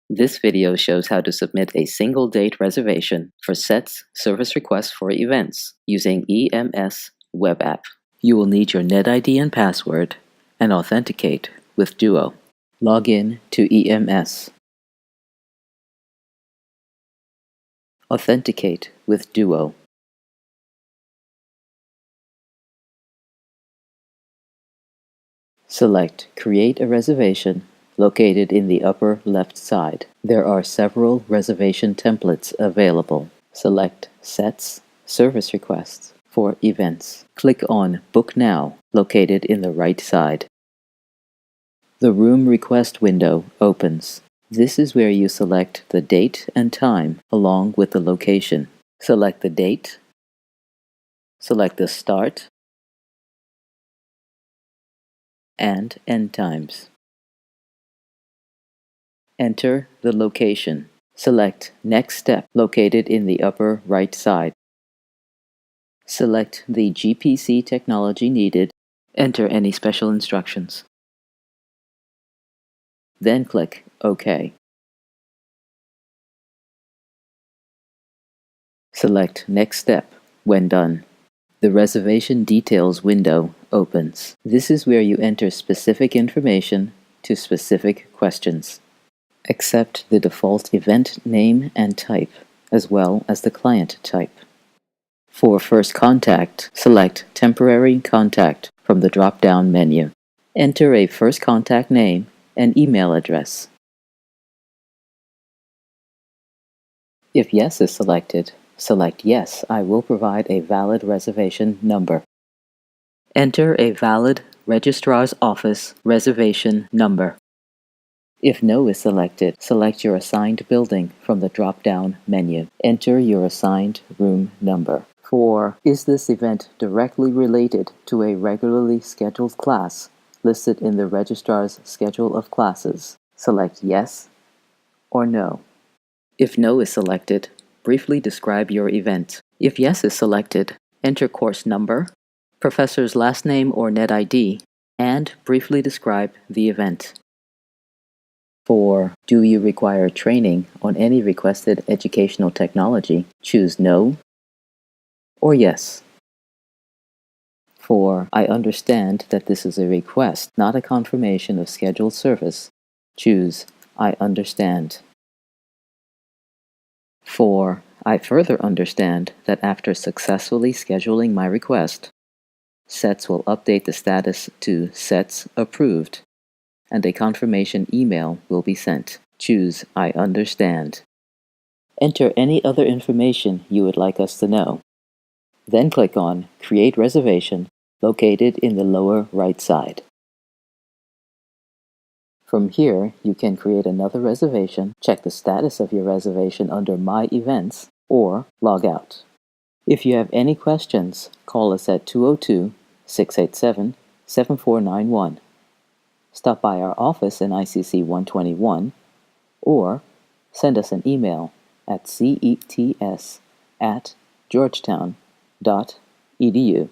This video shows how to submit a single date reservation for CETS service requests for events using EMS web app. You will need your NetID and password and authenticate with Duo. Log in to EMS. Authenticate with Duo. Select Create a Reservation located in the upper left side. There are several reservation templates available. Select CETS Service Requests for events. Click on Book Now located in the right side. The Room Request window opens. This is where you select the date and time along with the location. Select the date. Select the start and end times. Enter the location. Select Next Step located in the upper right side. Select the GPC technology needed. Enter any special instructions. Then click OK. Select Next Step when done. The Reservation Details window opens. This is where you enter specific information to specific questions. Accept the default event name and type, as well as the client type. For First Contact, select Temporary Contact from the drop-down menu. Enter a first contact name and email address. If Yes is selected, select Yes, I will provide a valid reservation number. Enter a valid Registrar's Office reservation number. If No is selected, select your assigned building from the drop-down menu. Enter your assigned room number. For Is this event directly related to a regularly scheduled class listed in the Registrar's Schedule of Classes, select Yes or No. If No is selected, briefly describe your event. If Yes is selected, enter course number, professor's last name or NetID, and briefly describe the event. For Do you require training on any requested educational technology, choose No or Yes. For I understand that this is a request, not a confirmation of scheduled service, choose I understand. For I further understand that after successfully scheduling my request, CETS will update the status to CETS approved, and a confirmation email will be sent. Choose I understand. Enter any other information you would like us to know. Then click on Create Reservation located in the lower right side. From here, you can create another reservation, check the status of your reservation under My Events, or log out. If you have any questions, call us at 202-687-7491. Stop by our office in ICC 121, or send us an email at cets@georgetown.edu.